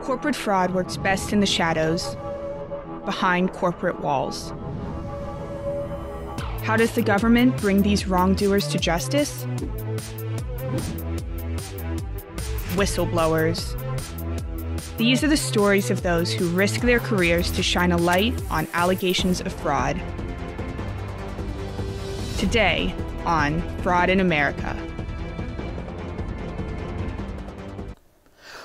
Corporate fraud works best in the shadows, behind corporate walls. How does the government bring these wrongdoers to justice? Whistleblowers. These are the stories of those who risk their careers to shine a light on allegations of fraud. Today on Fraud in America.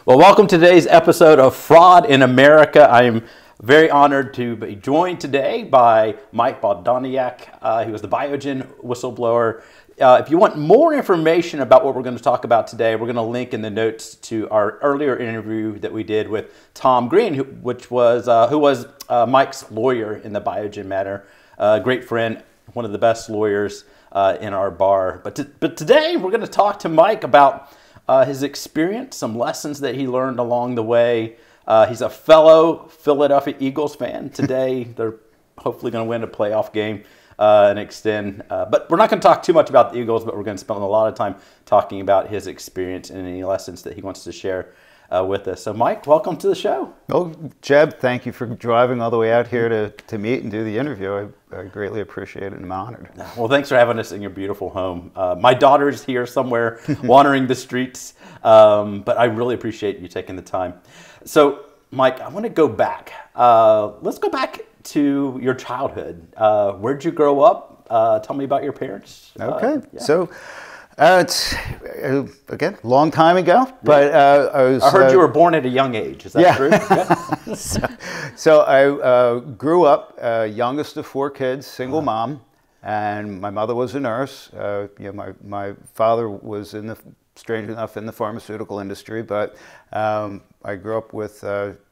Well, welcome to today's episode of Fraud in America. I am very honored to be joined today by Michael Bawduniak. He was the Biogen whistleblower. If you want more information about what we're going to talk about today, we're going to link in the notes to our earlier interview that we did with Tom Green, who was Mike's lawyer in the Biogen matter. Great friend, one of the best lawyers in our bar. But today we're going to talk to Mike about his experience, some lessons that he learned along the way. He's a fellow Philadelphia Eagles fan. Today, they're hopefully going to win a playoff game and extend. But we're not going to talk too much about the Eagles, but we're going to spend a lot of time talking about his experience and any lessons that he wants to share with us. So, Mike, welcome to the show. Oh, Jeb, thank you for driving all the way out here to meet and do the interview. I greatly appreciate it and I'm honored. Well, thanks for having us in your beautiful home. My daughter's here somewhere wandering the streets, but I really appreciate you taking the time. So, Mike, I want to go back. Let's go back to your childhood. Where'd you grow up? Tell me about your parents. Okay, Yeah. so it's, again, long time ago, but I heard you were born at a young age. Is that true? Yeah. so I grew up youngest of four kids, single mom, and my mother was a nurse. My father was strange enough, in the pharmaceutical industry, but I grew up with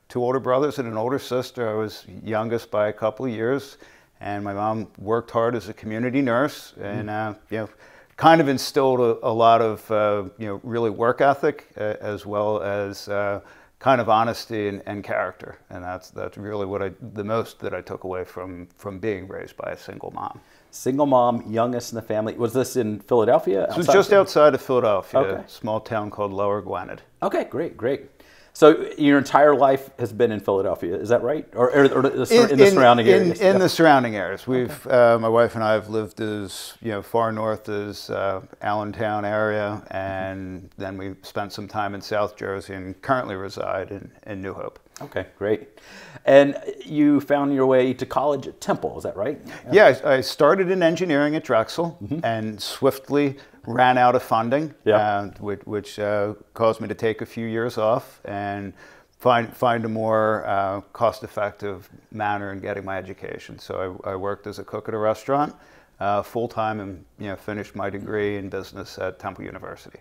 two older brothers and an older sister. I was youngest by a couple of years, and my mom worked hard as a community nurse, and kind of instilled a lot of really work ethic as well as kind of honesty and character, and that's really the most that I took away from being raised by a single mom. Single mom, youngest in the family. Was this in Philadelphia? It was just outside of Philadelphia, okay. A small town called Lower Gwinnett. Okay, great. So your entire life has been in Philadelphia, is that right? Or in the surrounding areas? In the surrounding areas. We've, my wife and I have lived as far north as Allentown area, and then we spent some time in South Jersey and currently reside in New Hope. Okay, great. And you found your way to college at Temple, is that right? Yeah, I started in engineering at Drexel and swiftly ran out of funding, which caused me to take a few years off and find a more cost-effective manner in getting my education. So I worked as a cook at a restaurant full-time and finished my degree in business at Temple University.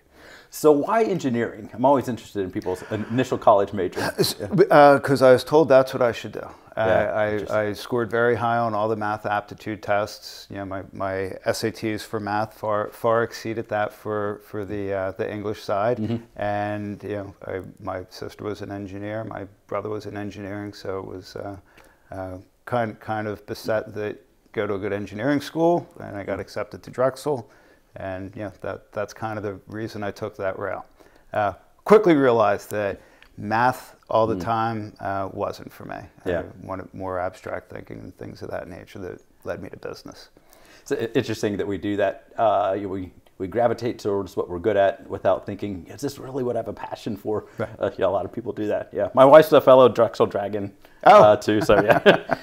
So why engineering? I'm always interested in people's initial college major. Because I was told that's what I should do. Yeah, I scored very high on all the math aptitude tests. My SATs for math far exceeded that for the English side. And my sister was an engineer, my brother was in engineering, so it was kind of beset that go to a good engineering school, and I got accepted to Drexel. And that's kind of the reason I took that route. Quickly realized that math all the time wasn't for me. Yeah. I wanted more abstract thinking and things of that nature that led me to business. It's interesting that we do that. We gravitate towards what we're good at without thinking, is this really what I have a passion for? Right. A lot of people do that. Yeah, my wife's a fellow Drexel Dragon too, so yeah.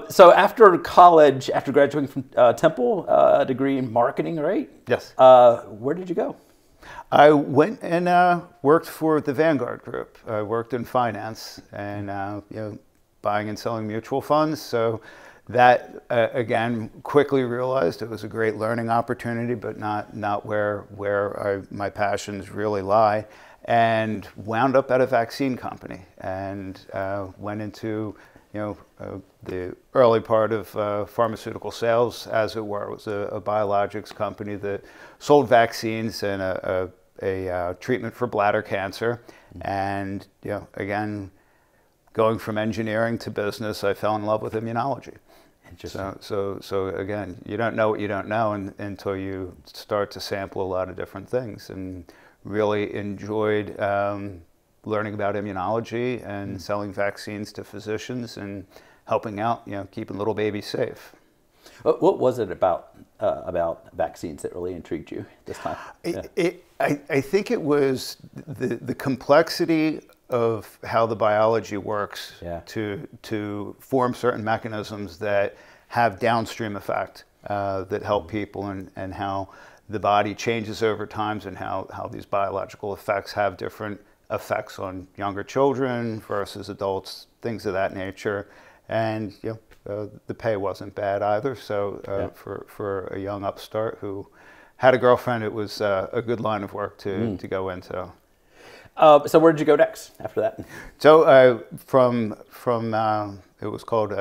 So after college, after graduating from Temple, a degree in marketing, right? Yes. Where did you go? I went and worked for the Vanguard Group. I worked in finance and buying and selling mutual funds. So that again quickly realized it was a great learning opportunity, but not where my passions really lie. And wound up at a vaccine company and went into the early part of pharmaceutical sales, as it were. It was a biologics company that sold vaccines and a treatment for bladder cancer. And again, going from engineering to business, I fell in love with immunology. So again, you don't know what you don't know until you start to sample a lot of different things, and really enjoyed learning about immunology and selling vaccines to physicians and helping out, keeping little babies safe. What was it about vaccines that really intrigued you this time? I think it was the complexity of how the biology works to form certain mechanisms that have downstream effect that help people, and how the body changes over times, and how these biological effects have different effects on younger children versus adults, things of that nature. And the pay wasn't bad either. So for a young upstart who had a girlfriend, it was a good line of work to go into. So where did you go next after that? So from it was called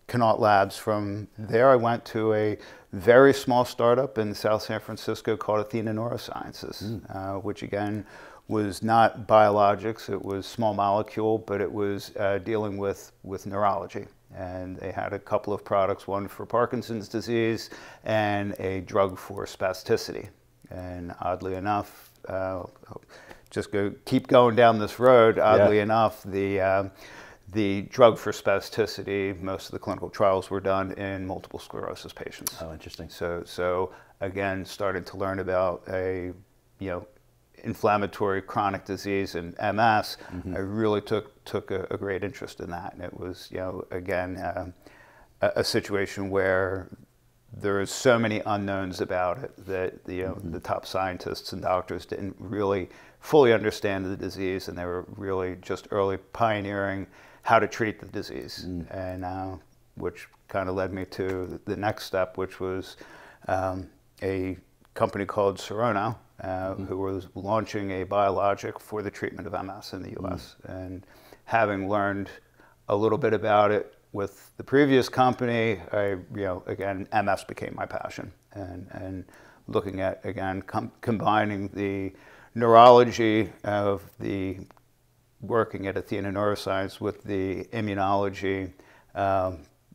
Connaught Labs. From there, I went to a very small startup in South San Francisco called Athena Neurosciences, which again was not biologics. It was small molecule, but it was dealing with neurology. And they had a couple of products, one for Parkinson's disease and a drug for spasticity. And oddly enough, keep going down this road. Oddly enough, the drug for spasticity, most of the clinical trials were done in multiple sclerosis patients. Oh, interesting. So again, started to learn about a inflammatory chronic disease and MS. I really took a great interest in that, and it was again a situation where there is so many unknowns about it that the top scientists and doctors didn't really fully understand the disease, and they were really just early pioneering how to treat the disease, and which kind of led me to the next step, which was a company called Serrano, who was launching a biologic for the treatment of MS in the U.S. And having learned a little bit about it with the previous company, again, MS became my passion, and looking at, again, combining the neurology of the working at Athena Neuroscience with the immunology,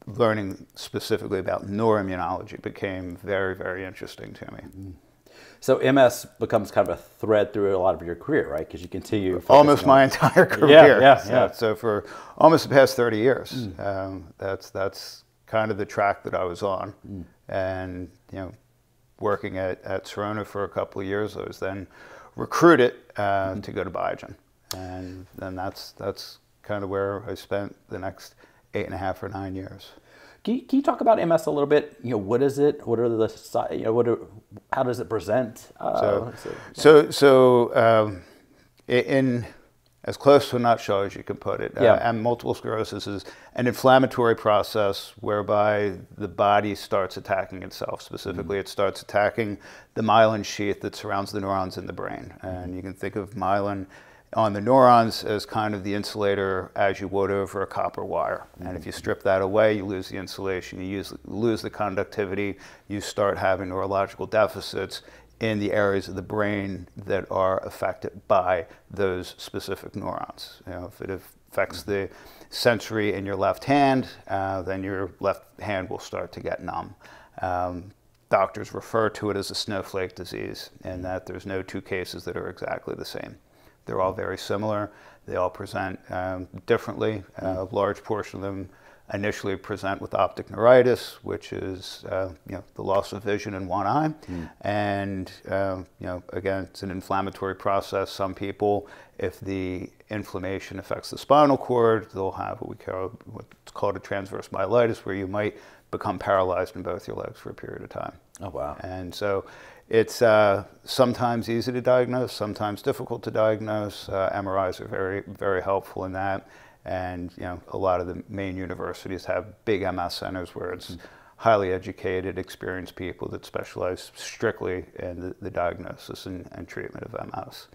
learning specifically about neuroimmunology became very, very interesting to me. So MS becomes kind of a thread through a lot of your career, right? Because you continue almost my entire career. Yeah. So for almost the past 30 years, that's kind of the track that I was on. And working at Serrano for a couple of years, I was then recruited to go to Biogen, and then that's kind of where I spent the next 8.5 or 9 years. Can you talk about MS a little bit? What is it? What are the how does it present? In as close to a nutshell as you can put it, and multiple sclerosis is an inflammatory process whereby the body starts attacking itself. Specifically, it starts attacking the myelin sheath that surrounds the neurons in the brain. And you can think of myelin on the neurons as kind of the insulator as you would over a copper wire. And if you strip that away, you lose the insulation, you lose the conductivity, you start having neurological deficits in the areas of the brain that are affected by those specific neurons. If it affects the sensory in your left hand, then your left hand will start to get numb. Doctors refer to it as a snowflake disease, in that there's no two cases that are exactly the same. They're all very similar. They all present differently. A large portion of them initially present with optic neuritis, which is the loss of vision in one eye. And again, it's an inflammatory process. Some people, if the inflammation affects the spinal cord, they'll have what's called a transverse myelitis, where you might become paralyzed in both your legs for a period of time. Oh, wow. And so it's sometimes easy to diagnose, sometimes difficult to diagnose. MRIs are very, very helpful in that. And a lot of the main universities have big MS centers where it's highly educated, experienced people that specialize strictly in the diagnosis and treatment of MS.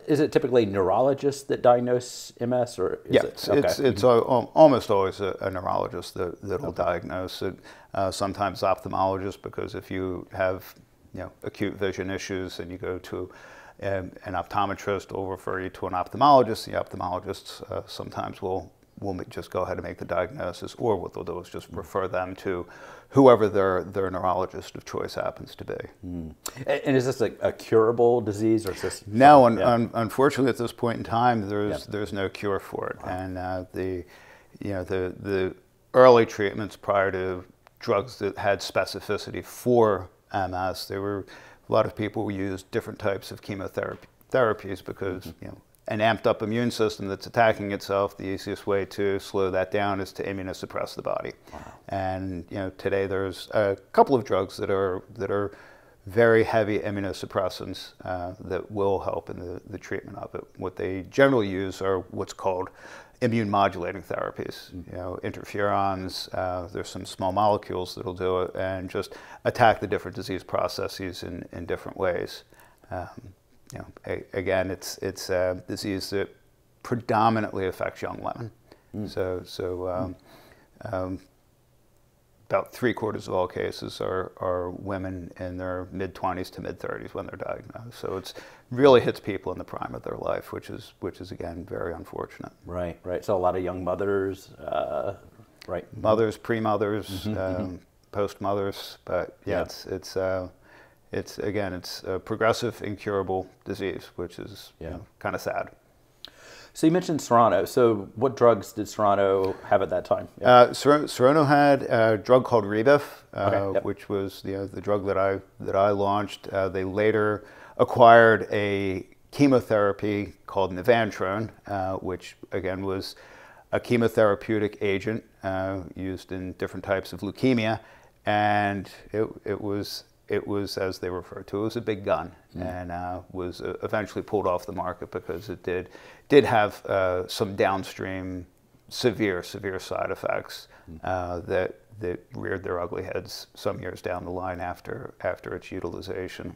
Is it typically neurologists that diagnose MS, or is it's almost always a neurologist that will diagnose it. Sometimes ophthalmologists, because if you have acute vision issues and you go to an optometrist, will refer you to an ophthalmologist. The ophthalmologists sometimes will we'll just go ahead and make the diagnosis, or what they'll do is just refer them to whoever their neurologist of choice happens to be. And is this a curable disease, or is this? No, unfortunately, at this point in time, there's no cure for it. Wow. And the early treatments prior to drugs that had specificity for MS, there were a lot of people who used different types of chemotherapies because an amped up immune system that's attacking itself, the easiest way to slow that down is to immunosuppress the body. Wow. And today there's a couple of drugs that are very heavy immunosuppressants that will help in the treatment of it. What they generally use are what's called immune modulating therapies, interferons. There's some small molecules that'll do it and just attack the different disease processes in different ways. Again, it's a disease that predominantly affects young women. About 3/4 of all cases are women in their mid-20s to mid-30s when they're diagnosed. So it really hits people in the prime of their life, which is again very unfortunate. Right. So a lot of young mothers, right? Mothers, pre-mothers, post-mothers, but it's a progressive, incurable disease, which is kind of sad. So you mentioned Serrano. So what drugs did Serrano have at that time? Serrano had a drug called Rebif, which was the drug that I launched. They later acquired a chemotherapy called Nivantrone, which again was a chemotherapeutic agent used in different types of leukemia, and it was, as they refer to it, was a big gun, and was eventually pulled off the market because it did have some downstream severe side effects that reared their ugly heads some years down the line after its utilization.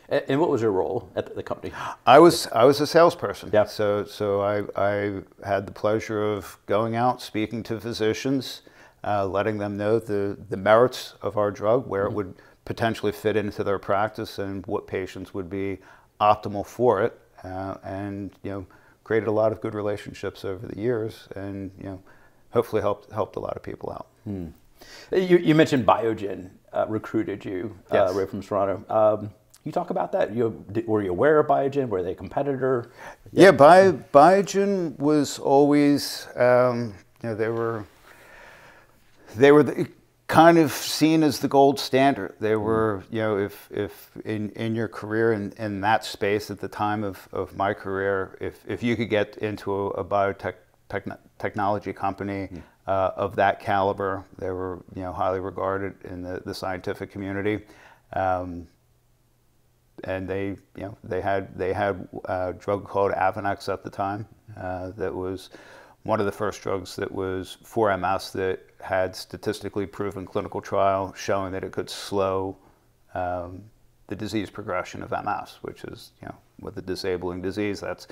And what was your role at the company? I was a salesperson. Yeah. So I had the pleasure of going out, speaking to physicians, letting them know the merits of our drug, where it would potentially fit into their practice and what patients would be optimal for it, and created a lot of good relationships over the years, and hopefully helped a lot of people out. You mentioned Biogen recruited you right from Serrano. Can you talk about that? Were you aware of Biogen? Were they a competitor? Yeah, Biogen was always they were kind of seen as the gold standard. They were, if in your career in that space at the time of my career, if you could get into a biotechnology company of that caliber, they were highly regarded in the scientific community. And they had a drug called Avonex at the time that was one of the first drugs that was for MS that had statistically proven clinical trial showing that it could slow the disease progression of MS, which is, with a disabling disease, that's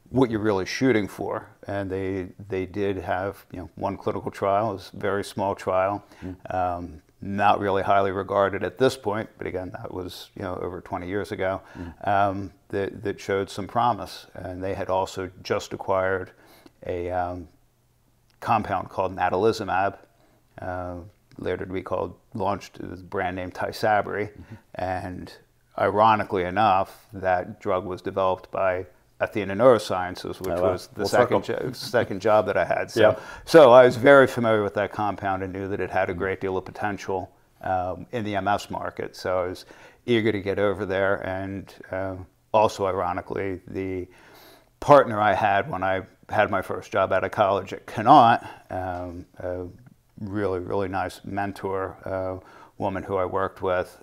what you're really shooting for. And they did have, one clinical trial. It was a very small trial, not really highly regarded at this point, but again, that was, over 20 years ago, that showed some promise. And they had also just acquired a compound called natalizumab, later to be launched as the brand name Tysabri, and ironically enough, that drug was developed by Athena Neurosciences, which was the second job that I had. So I was very familiar with that compound and knew that it had a great deal of potential in the MS market. So I was eager to get over there, and also ironically, the partner I had when I had my first job out of college at Connaught, a really nice mentor, woman who I worked with,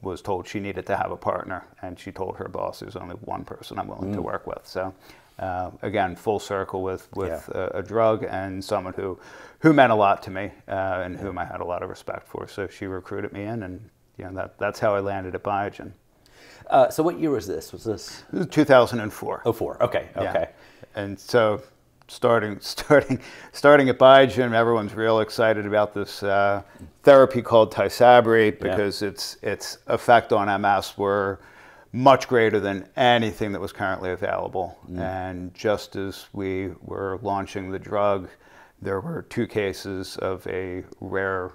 was told she needed to have a partner, and she told her boss there's only one person I'm willing to work with. So again, full circle with a drug and someone who meant a lot to me, and whom I had a lot of respect for. So she recruited me in, and that's how I landed at Biogen. So what year was this? Was this? It was 2004. 04. Okay. Yeah. And so starting at Biogen, everyone's real excited about this therapy called Tysabri because its effect on MS were much greater than anything that was currently available. And just as we were launching the drug, there were 2 cases of a rare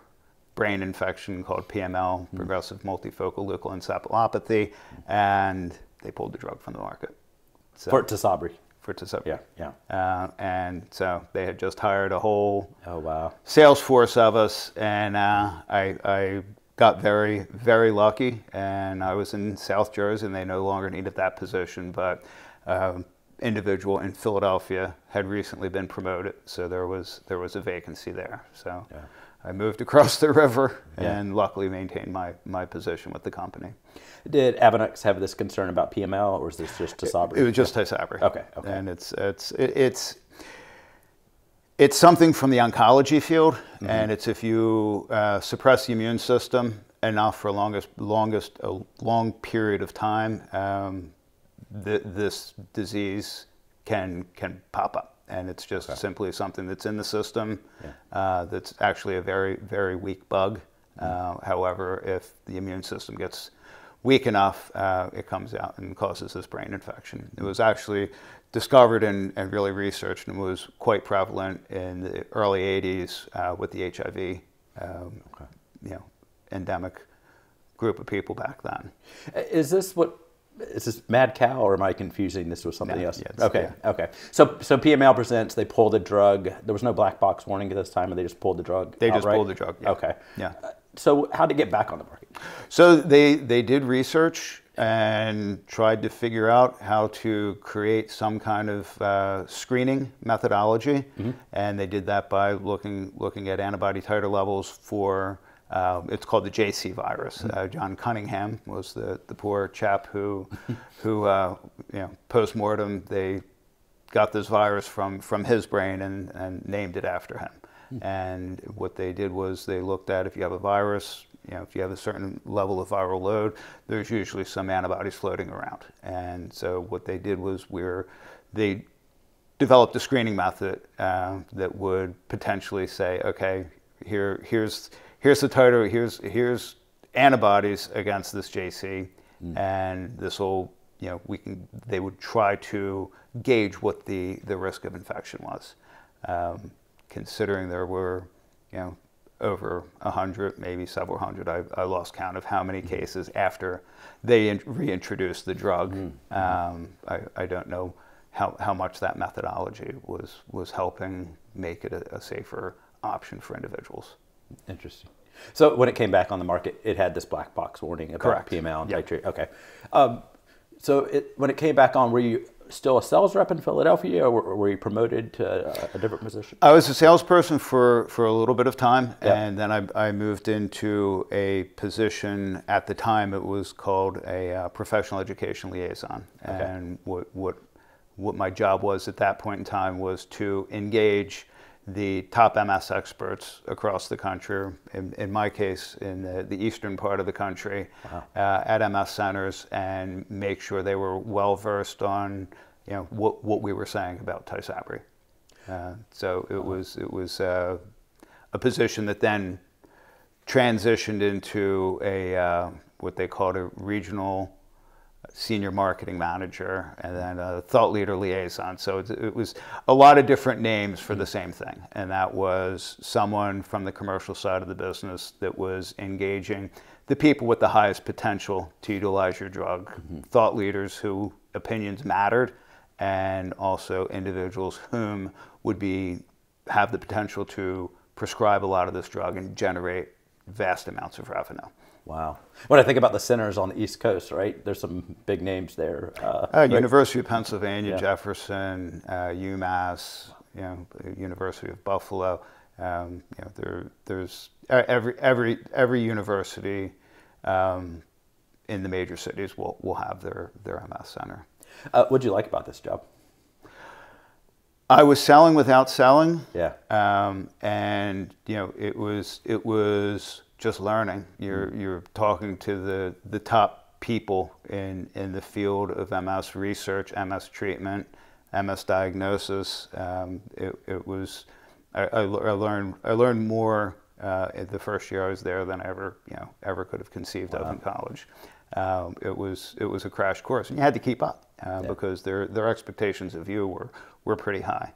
brain infection called PML, progressive multifocal leukoencephalopathy, and they pulled the drug from the market. So, For Tysabri. For Tysabri. Yeah, yeah. And so they had just hired a whole wow. sales force of us, and I got very, very lucky, and I was in South Jersey, and they no longer needed that position, but individual in Philadelphia had recently been promoted, so there was a vacancy there. So yeah. I moved across the river and luckily maintained my position with the company. Did Avonex have this concern about PML, or is this just Tysabri? It was just Tysabri. Okay. And it's something from the oncology field, and it's if you suppress the immune system enough for a long period of time, this disease can pop up. And it's just simply something that's in the system that's actually a very, very weak bug. However, if the immune system gets weak enough, it comes out and causes this brain infection. It was actually discovered and really researched, and was quite prevalent in the early 80s with the HIV endemic group of people back then. Is this mad cow, or am I confusing this with something else? Yeah, okay. So PML presents, they pull the drug. There was no black box warning at this time, and they just pulled the drug. They just pulled the drug. Yeah. Okay. Yeah. So how did it get back on the market? So they did research and tried to figure out how to create some kind of screening methodology, and they did that by looking at antibody titer levels for. It's called the JC virus. John Cunningham was the poor chap who post-mortem, they got this virus from his brain and named it after him. And what they did was they looked at, if you have a virus, if you have a certain level of viral load, there's usually some antibodies floating around. And so what they did was they developed a screening method that would potentially say, okay, here's the titer, here's antibodies against this JC, and this will, they would try to gauge what the risk of infection was. Considering there were, over 100, maybe several hundred, I lost count of how many cases after they reintroduced the drug. I don't know how much that methodology was helping make it a safer option for individuals. Interesting. So when it came back on the market, it had this black box warning about PML and titrate. Okay. So when it came back on, were you still a sales rep in Philadelphia, or were you promoted to a different position? I was a salesperson for a little bit of time, and then I moved into a position. At the time, it was called a professional education liaison. Okay. And what my job was at that point in time was to engage the top MS experts across the country, in my case, in the eastern part of the country, at MS centers, and make sure they were well versed on, what we were saying about Tysabri. So it was a position that then transitioned into a what they called a regional senior marketing manager, and then a thought leader liaison. So it was a lot of different names for the same thing. And that was someone from the commercial side of the business that was engaging the people with the highest potential to utilize your drug, thought leaders who opinions mattered, and also individuals whom would have the potential to prescribe a lot of this drug and generate vast amounts of revenue. Wow. When I think about the centers on the East Coast, right, there's some big names there. University of Pennsylvania, Jefferson, UMass, University of Buffalo. There's every university in the major cities will have their MS center. What'd you like about this job? I was selling without selling. Yeah. And it was just learning. You're talking to the top people in the field of MS research, MS treatment, MS diagnosis. It was I learned more the first year I was there than I ever could have conceived of in college. It was a crash course, and you had to keep up because their expectations of you were pretty high,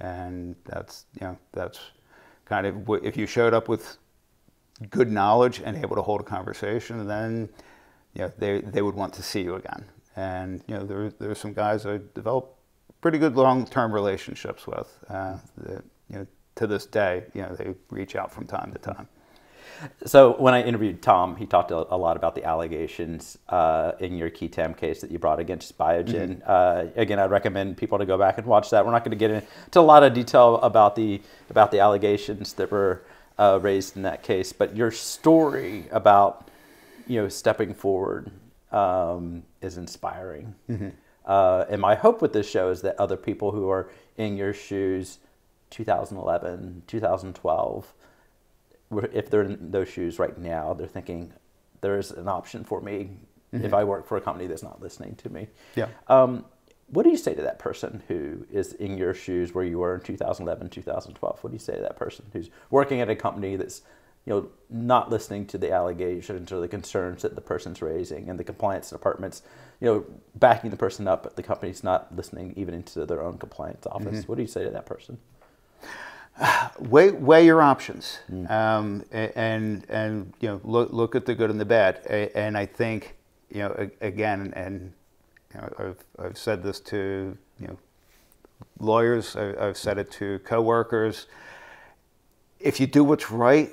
and that's kind of if you showed up with good knowledge and able to hold a conversation, then they would want to see you again. And there's some guys I developed pretty good long-term relationships with that to this day they reach out from time to time. So when I interviewed Tom, he talked a lot about the allegations in your Ketam case that you brought against Biogen. Again, I'd recommend people to go back and watch that. We're not going to get into a lot of detail about the allegations that were raised in that case, but your story about stepping forward is inspiring. And my hope with this show is that other people who are in your shoes, 2011, 2012, if they're in those shoes right now, they're thinking there's an option for me if I work for a company that's not listening to me. Yeah. What do you say to that person who is in your shoes where you were in 2011, 2012? What do you say to that person who's working at a company that's not listening to the allegations or the concerns that the person's raising, and the compliance department's backing the person up, but the company's not listening even into their own compliance office? What do you say to that person? Weigh your options, and look at the good and the bad. And I think again, and I've said this to lawyers. I've said it to coworkers. If you do what's right,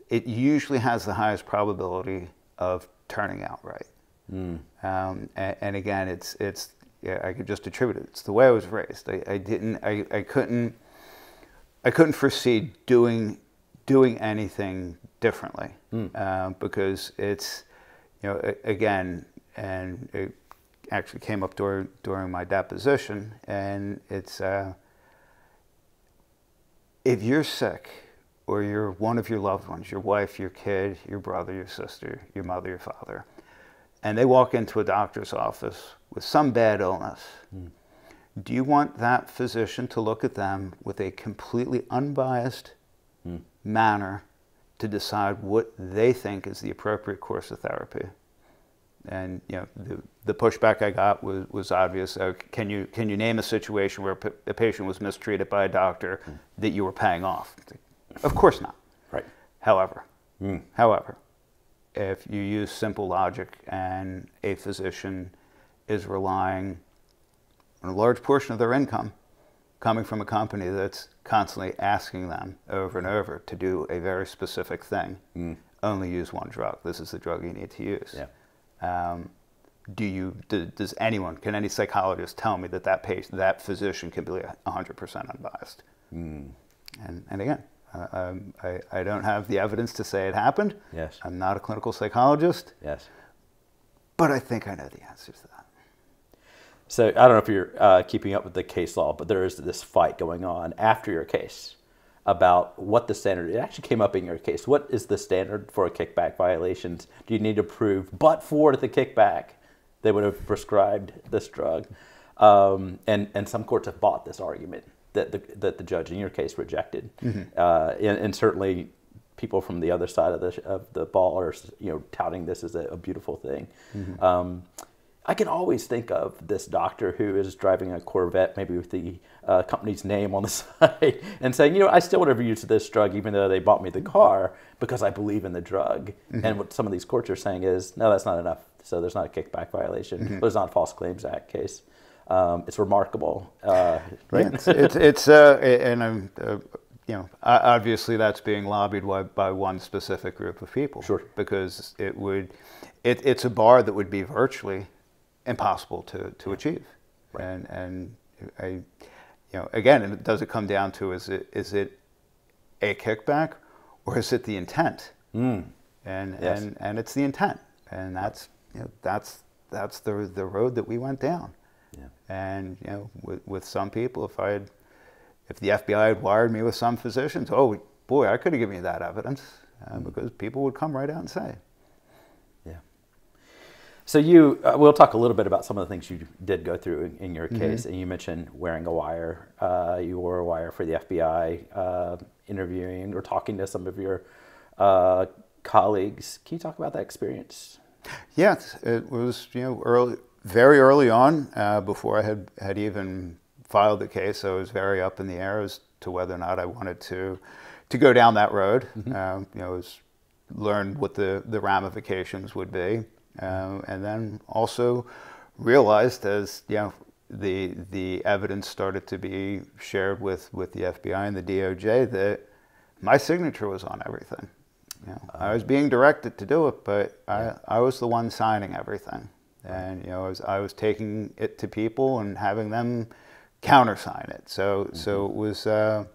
it usually has the highest probability of turning out right. And again, it's I could just attribute it. It's the way I was raised. I couldn't foresee doing anything differently because it's again, and it actually came up during my deposition, and it's if you're sick or you're one of your loved ones, your wife, your kid, your brother, your sister, your mother, your father, and they walk into a doctor's office with some bad illness, do you want that physician to look at them with a completely unbiased manner to decide what they think is the appropriate course of therapy? And the pushback I got was obvious. Can you name a situation where a patient was mistreated by a doctor that you were paying off? Of course not. Right. However, if you use simple logic and a physician is relying on a large portion of their income coming from a company that's constantly asking them over and over to do a very specific thing, only use one drug. This is the drug you need to use. Yeah. Can any psychologist tell me that physician can be 100% unbiased? And again, I don't have the evidence to say it happened. Yes. I'm not a clinical psychologist. Yes. But I think I know the answers to that. So I don't know if you're keeping up with the case law, but there is this fight going on after your case about what the standard, it actually came up in your case. What is the standard for a kickback violations? Do you need to prove, but for the kickback, they would have prescribed this drug? And some courts have bought this argument that the judge in your case rejected. And certainly people from the other side of the ball are touting this as a beautiful thing. I can always think of this doctor who is driving a Corvette, maybe with the company's name on the side, and saying, I still would have used this drug even though they bought me the car because I believe in the drug. And what some of these courts are saying is, no, that's not enough. So there's not a kickback violation. There's not a False Claims Act case. It's remarkable, right? And I'm, obviously that's being lobbied by one specific group of people. Sure. Because it's a bar that would be virtually impossible to achieve. Right. And again, does it come down to is it a kickback or is it the intent? And it's the intent, and that's the road that we went down. Yeah. And with some people, if the FBI had wired me with some physicians, oh boy, I could have given you that evidence because people would come right out and say. Yeah. So we'll talk a little bit about some of the things you did go through in your case, and you mentioned wearing a wire. You wore a wire for the FBI, interviewing or talking to some of your colleagues. Can you talk about that experience? Yes, it was, very early on, before I had even filed the case. I was very up in the air as to whether or not I wanted to go down that road. Was learn what the ramifications would be, and then also realized as the evidence started to be shared with the FBI and the DOJ that my signature was on everything. I was being directed to do it, but I was the one signing everything, and I was taking it to people and having them countersign it. So it was I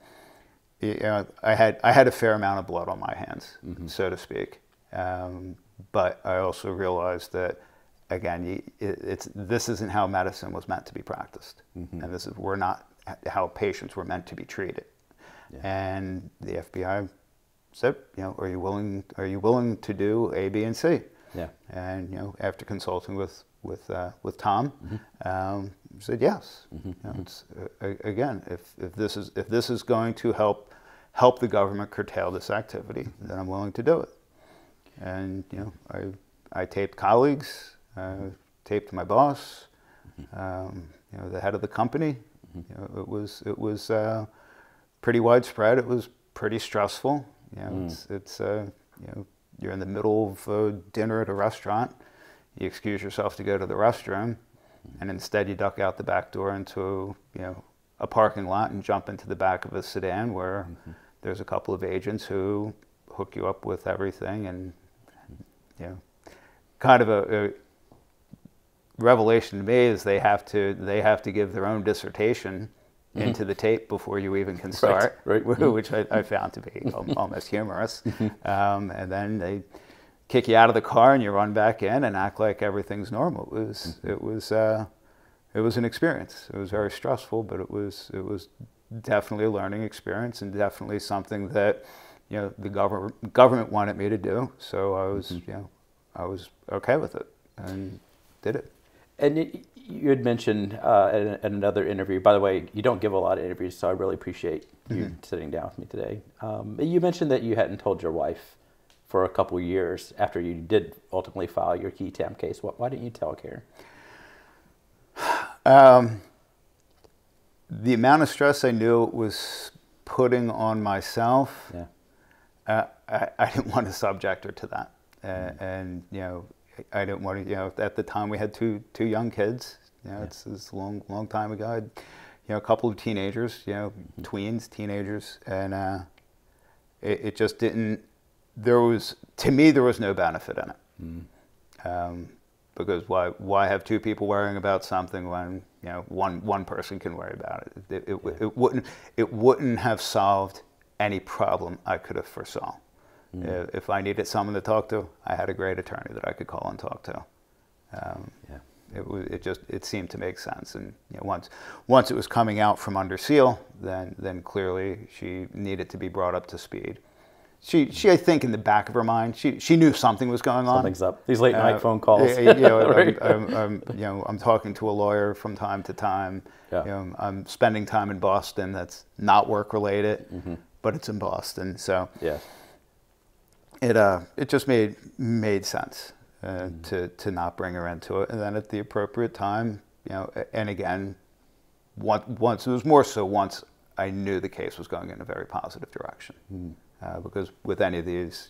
had a fair amount of blood on my hands, so to speak. But I also realized that, again, this isn't how medicine was meant to be practiced, and we're not how patients were meant to be treated. And the FBI said, are you willing to do A, B, and C? Yeah. And after consulting with Tom, said yes. It's, again, if this is going to help the government curtail this activity, then I'm willing to do it. And I taped colleagues, taped my boss, the head of the company. It was pretty widespread. It was pretty stressful. You're in the middle of dinner at a restaurant. You excuse yourself to go to the restroom, and instead you duck out the back door into a parking lot and jump into the back of a sedan where there's a couple of agents who hook you up with everything, and kind of a revelation to me is they have to give their own dissertation into the tape before you even can start, right. Which I found to be almost humorous. And then they kick you out of the car and you run back in and act like everything's normal. It was an experience. It was very stressful, but it was definitely a learning experience, and definitely something that the government wanted me to do. So I was okay with it and did it. And you had mentioned in another interview, by the way, you don't give a lot of interviews, so I really appreciate you sitting down with me today. You mentioned that you hadn't told your wife for a couple years after you did ultimately file your key TAM case. Why didn't you tell Karen? The amount of stress I knew it was putting on myself, I didn't want to subject her to that. And I didn't want to, at the time we had two young kids. It's a long time ago. I had, a couple of teenagers, tweens, teenagers, and it just didn't. To me, there was no benefit in it, because why have two people worrying about something when one person can worry about it? It wouldn't have solved any problem I could have foresaw. If I needed someone to talk to, I had a great attorney that I could call and talk to. It seemed to make sense, and once it was coming out from under seal, then clearly she needed to be brought up to speed. She I think in the back of her mind, she knew something was going on. Something's up. These late night phone calls. Right. I'm talking to a lawyer from time to time. I'm spending time in Boston. That's not work related, but it's in Boston. So it just made sense to not bring her into it. And then at the appropriate time, and again, once it was more so once I knew the case was going in a very positive direction. Because with any of these,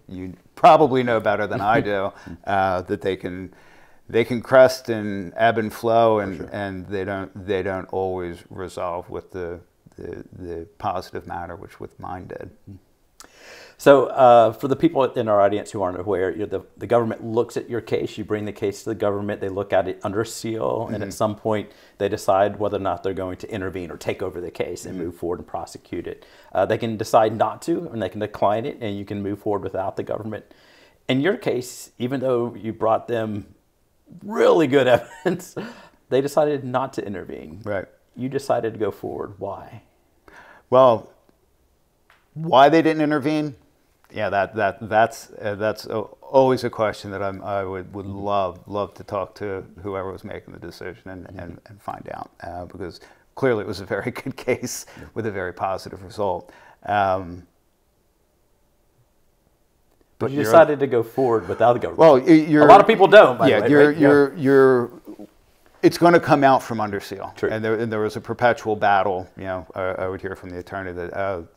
you probably know better than I do that they can crest and ebb and flow, and they don't always resolve with the positive manner, which with mine did. So for the people in our audience who aren't aware, the government looks at your case, you bring the case to the government, they look at it under seal, and at some point they decide whether or not they're going to intervene or take over the case and move forward and prosecute it. They can decide not to, and they can decline it, and you can move forward without the government. In your case, even though you brought them really good evidence, they decided not to intervene. Right. You decided to go forward. Why? Well, why they didn't intervene? Yeah, that's always a question that I would love to talk to whoever was making the decision and find out, because clearly it was a very good case with a very positive result. But you decided to go forward without the government. Well, a lot of people don't. By the way, you're it's going to come out from under seal. True. And there was a perpetual battle. I would hear from the attorney that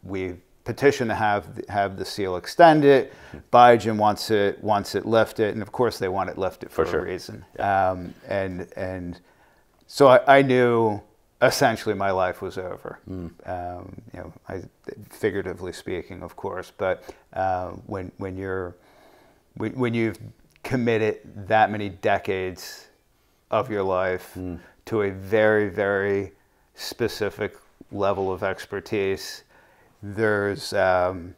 we petition to have the seal extended. Biogen wants it lifted, and of course they want it lifted for a reason. Yeah. And so I knew essentially my life was over. Figuratively speaking, of course, but when you've committed that many decades of your life to a very, very specific level of expertise, there's I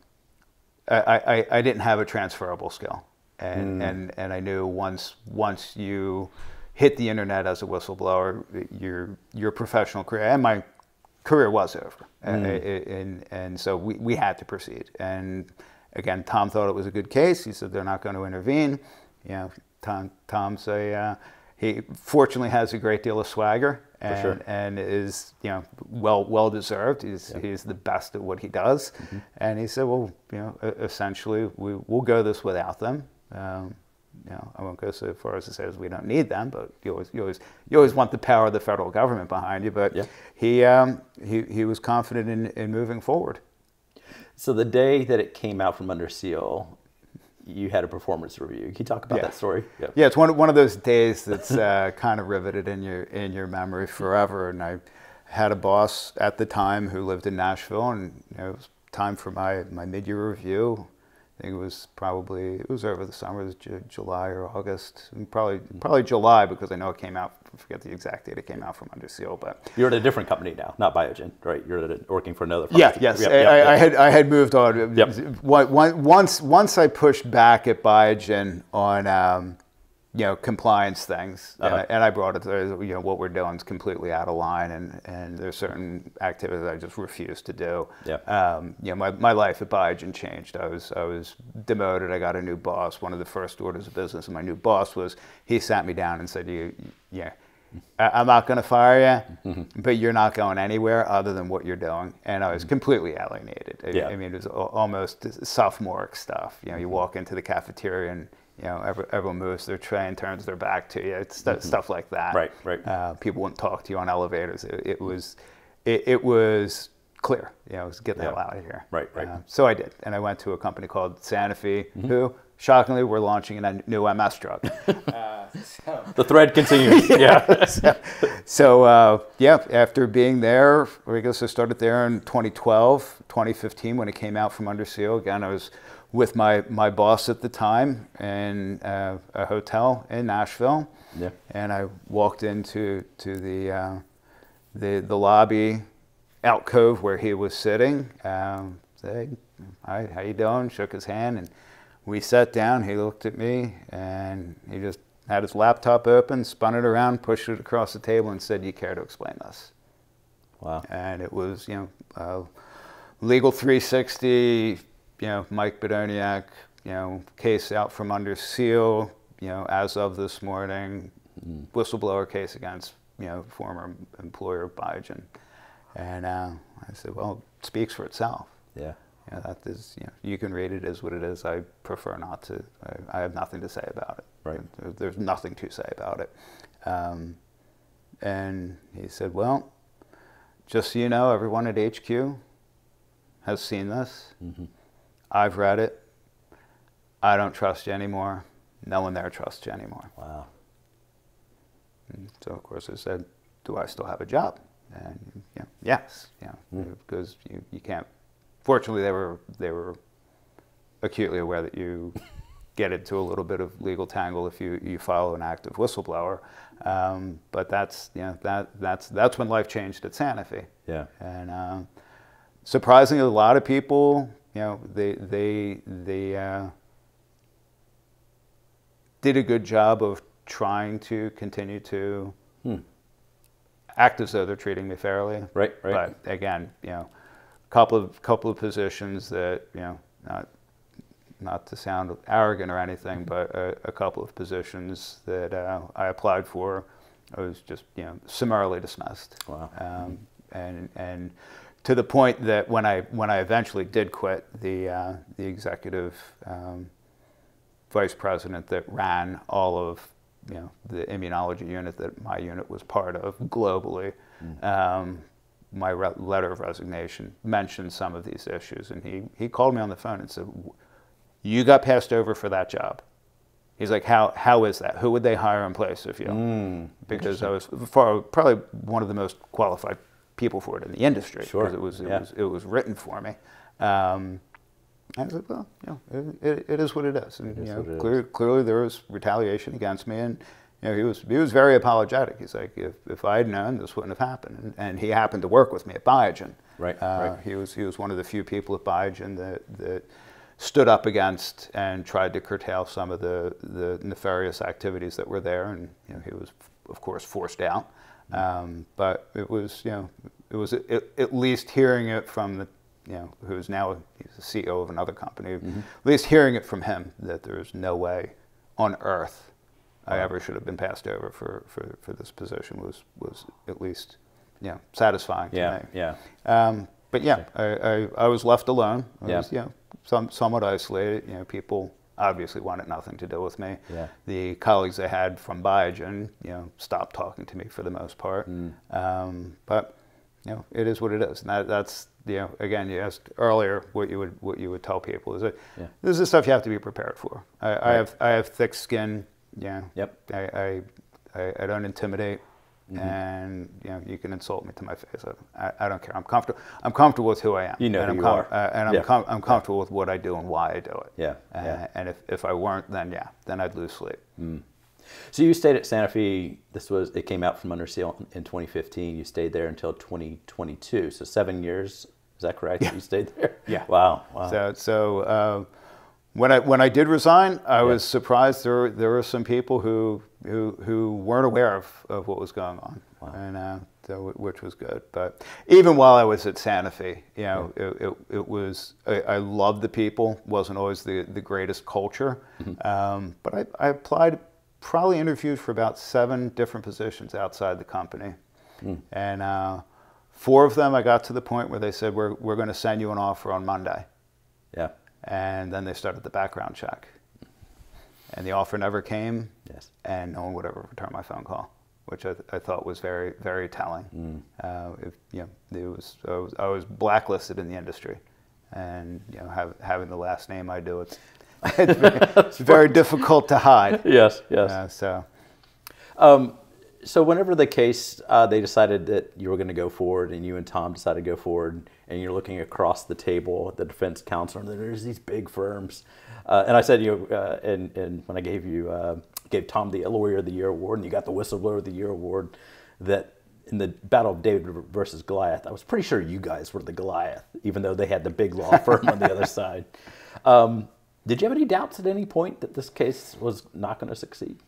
didn't have a transferable skill, and I knew once you hit the internet as a whistleblower, your professional career and my career was over, and so we had to proceed. And again, Tom thought it was a good case. He said they're not going to intervene. Tom's he fortunately has a great deal of swagger, and is well deserved. He's the best at what he does, and he said, well, essentially we'll go this without them. I won't go so far as to say we don't need them, but you always want the power of the federal government behind you. But he was confident in moving forward. So the day that it came out from under seal, you had a performance review. Can you talk about that story? Yeah, it's one of those days that's kind of riveted in your memory forever. And I had a boss at the time who lived in Nashville, and it was time for my mid-year review. I think it was over the summer, it was July or August, and probably July, because I know it came out. I forget the exact date it came out from under seal. But you're at a different company now, not Biogen, right? You're working for another. Yes. I had moved on. Once I pushed back at Biogen on compliance things, and I brought it to what we're doing is completely out of line, and there's certain activities I just refuse to do. My life at Biogen changed. I was demoted. I got a new boss. One of the first orders of business of my new boss was he sat me down and said, I'm not going to fire you, but you're not going anywhere other than what you're doing. And I was completely alienated. I mean, it was almost sophomoric stuff. You walk into the cafeteria and everyone moves their tray and turns their back to you. It's stuff like that. Right. People wouldn't talk to you on elevators. It was clear. It was get the hell out of here. Right. So I did, and I went to a company called Sanofi, who shockingly were launching a new MS drug. The thread continues. So after being there, I guess I started there in 2012, 2015 when it came out from under seal. Again, I was with my boss at the time in a hotel in Nashville, and I walked into the lobby alcove where he was sitting. Said, "Hi, how you doing?" Shook his hand, and we sat down. He looked at me, and he just had his laptop open, spun it around, pushed it across the table, and said, "Do you care to explain this?" Wow! And it was legal 360. Mike Bawduniak, case out from under seal, as of this morning, whistleblower case against, former employer of Biogen. And I said, well, it speaks for itself. That is, you can read it as what it is. I prefer not to. I have nothing to say about it. Right. There's nothing to say about it. And he said, well, just so you know, everyone at HQ has seen this. I've read it. I don't trust you anymore. No one there trusts you anymore. Wow. And so, of course, I said, do I still have a job? And yes, because you can't. Fortunately, they were acutely aware that you get into a little bit of legal tangle if you follow an active whistleblower. But that's when life changed at Sanofi. And surprisingly, a lot of people. They did a good job of trying to continue to act as though they're treating me fairly. Right. But again, couple of positions that not to sound arrogant or anything, but a couple of positions that I applied for, I was just summarily dismissed. Wow. And to the point that when I eventually did quit, the executive vice president that ran all of the immunology unit that my unit was part of globally, my letter of resignation mentioned some of these issues, and he called me on the phone and said, "You got passed over for that job." He's like, "How is that? Who would they hire in place of you?" Because I was probably one of the most qualified people for it in the industry. Sure. Because it was written for me. I was like, well, it is what it is. And clearly there was retaliation against me, and he was very apologetic. He's like, if I had known, this wouldn't have happened. And he happened to work with me at Biogen. Right. He was one of the few people at Biogen that stood up against and tried to curtail some of the nefarious activities that were there, and he was, of course, forced out. But it was at least hearing it from the who's now he's the CEO of another company. At least hearing it from him that there's no way on earth I ever should have been passed over for this position was at least satisfying to me. But yeah, I was left alone. I was somewhat isolated. People obviously wanted nothing to do with me. The colleagues I had from Biogen, stopped talking to me for the most part. But it is what it is, and that's again, you asked earlier what you would tell people is that this is stuff you have to be prepared for. I have thick skin. I don't intimidate, and you can insult me to my face. I don't care. I'm comfortable with who I am. Who you are, and I'm comfortable with what I do and why I do it. And if I weren't, then I'd lose sleep. So you stayed at Sanofi. It came out from under seal in 2015. You stayed there until 2022. So 7 years. Is that correct? You stayed there. Wow. So when I did resign, I was surprised. There were some people who weren't aware of what was going on, and which was good. But even while I was at Sanofi, it was I loved the people. Wasn't always the greatest culture, but I applied. Probably interviewed for about 7 different positions outside the company, and 4 of them I got to the point where they said we're going to send you an offer on Monday. And then they started the background check, and the offer never came. And no one would ever return my phone call, which I thought was very, very telling. I was blacklisted in the industry, and having the last name I do, it's very difficult to hide. So whenever the case, they decided that you were going to go forward, and you and Tom decided to go forward, and you're looking across the table at the defense counsel, and there's these big firms. And I said, and when I gave Tom the Lawyer of the Year award, and you got the Whistleblower of the Year award, that in the Battle of David versus Goliath, I was pretty sure you guys were the Goliath, even though they had the big law firm on the other side. Did you have any doubts at any point that this case was not going to succeed?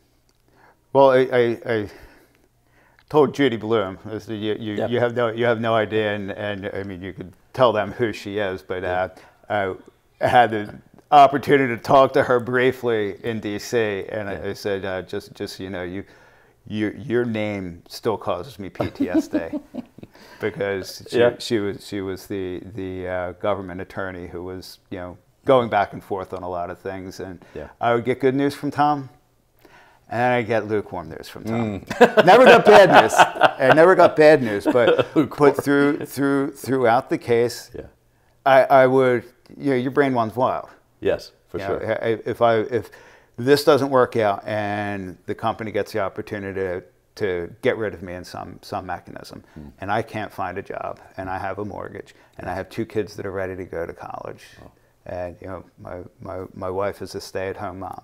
Well, I told Judy Bloom, you have no idea, and I mean you could tell them who she is, but I had the opportunity to talk to her briefly in D.C., and I said just so you know, your name still causes me PTSD because she was the government attorney who was going back and forth on a lot of things, and I would get good news from Tom, and I get lukewarm news from Tom. Never got bad news. I never got bad news, but throughout the case, I would your brain runs wild. Yes, for sure. If this doesn't work out and the company gets the opportunity to get rid of me in some mechanism, and I can't find a job, and I have a mortgage, and I have 2 kids that are ready to go to college. And my wife is a stay-at-home mom.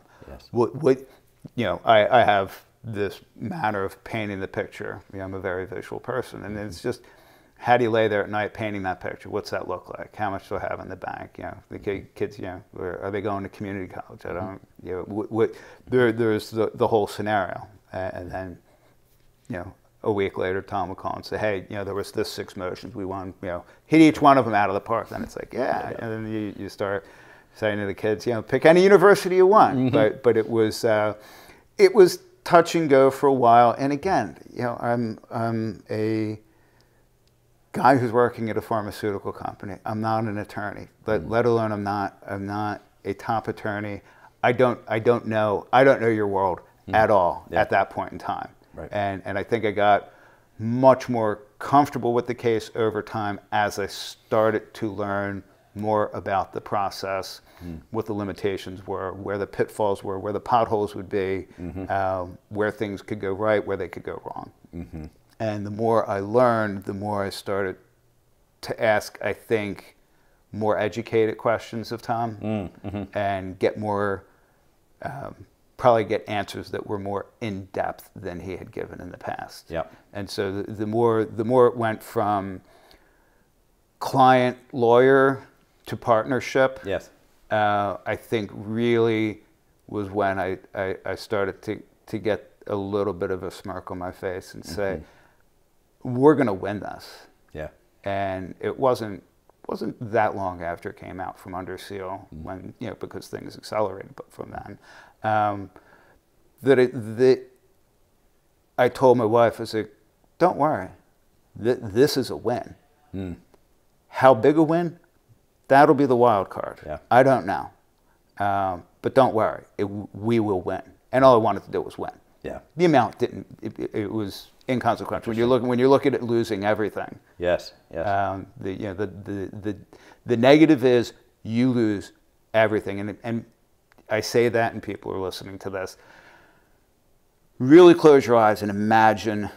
I have this manner of painting the picture. I'm a very visual person, and it's just how do you lay there at night painting that picture? What's that look like? How much do I have in the bank? The kids, are they going to community college? I don't. There's the whole scenario, and then a week later, Tom would call and say, hey, there was this 6 motions. We won, hit each one of them out of the park. Then it's like, and then you start saying to the kids, pick any university you want. But it was touch and go for a while. And again, I'm guy who's working at a pharmaceutical company. I'm not an attorney, let alone I'm not a top attorney. I don't know your world at all at that point in time. Right. And I think I got much more comfortable with the case over time as I started to learn more about the process, what the limitations were, where the pitfalls were, where the potholes would be, where things could go right, where they could go wrong. And the more I learned, the more I started to ask, I think, more educated questions of Tom and get more, probably get answers that were more in depth than he had given in the past. Yep. And so the more it went from client lawyer to partnership, Yes. I think really was when I started to get a little bit of a smirk on my face and say, we're going to win this. Yeah. And it wasn't that long after it came out from under seal, when, you know, because things accelerated from then, that I told my wife, I said, don't worry, this is a win. How big a win? That'll be the wild card. Yeah. I don't know. But don't worry, we will win. And all I wanted to do was win. Yeah. The amount didn't, it was inconsequential. When you look at it losing everything. Yes. Yes. The negative is you lose everything. And I say that, and people are listening to this. Really close your eyes and imagine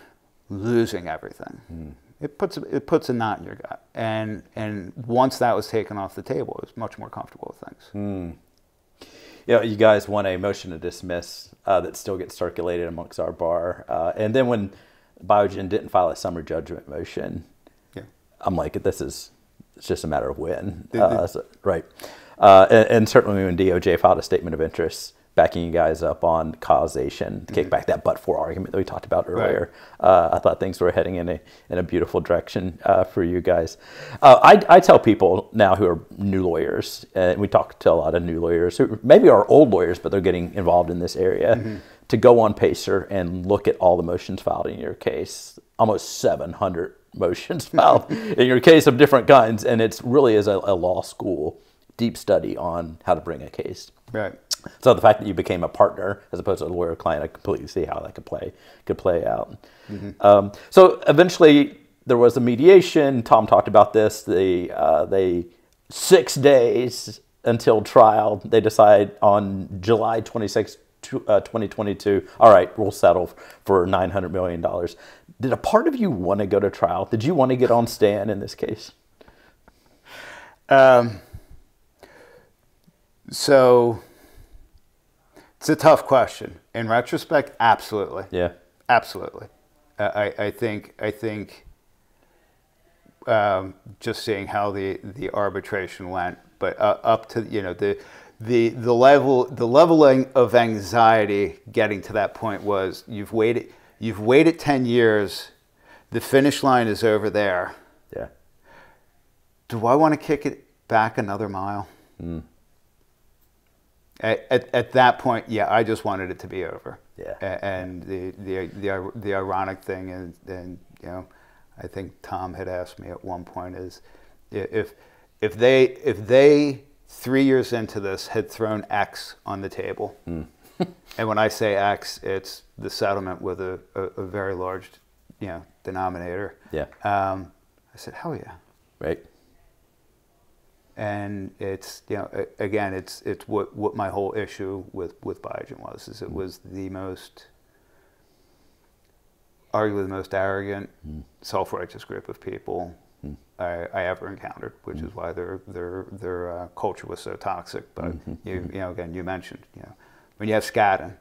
losing everything. It puts a knot in your gut. And once that was taken off the table, it was much more comfortable with things. Yeah, you guys won a motion to dismiss that still gets circulated amongst our bar. And then when Biogen didn't file a summary judgment motion, I'm like, it's just a matter of when. Right. And certainly when DOJ filed a statement of interest backing you guys up on causation, kickback, that but-for argument that we talked about earlier. Right. I thought things were heading in a beautiful direction for you guys. I tell people now who are new lawyers, and we talk to a lot of new lawyers who maybe are old lawyers, but they're getting involved in this area, to go on Pacer and look at all the motions filed in your case. Almost 700 motions filed in your case of different kinds, and it's really is a law school deep study on how to bring a case. Right. So the fact that you became a partner as opposed to a lawyer client, I completely see how that could play out. So eventually there was a mediation. Tom talked about this. They 6 days until trial. They decide on July 26, 2022. All right, we'll settle for $900 million. Did a part of you want to go to trial? Did you want to get on stand in this case? So it's a tough question. In retrospect, absolutely. Yeah. Absolutely. I think just seeing how the arbitration went, but up to, you know, the leveling of anxiety getting to that point was you've waited 10 years, the finish line is over there. Yeah. Do I want to kick it back another mile? At that point, yeah, I just wanted it to be over. Yeah. And the ironic thing is, and you know, I think Tom had asked me at one point is, if they 3 years into this had thrown X on the table, and when I say X, it's the settlement with a very large, you know, denominator. Yeah. I said, hell yeah. Right. And it's, you know, again, it's what my whole issue with Biogen was, is it was arguably the most arrogant, self-righteous group of people I ever encountered, which is why their culture was so toxic. But you know, again, you mentioned, you know, when you have Skadden,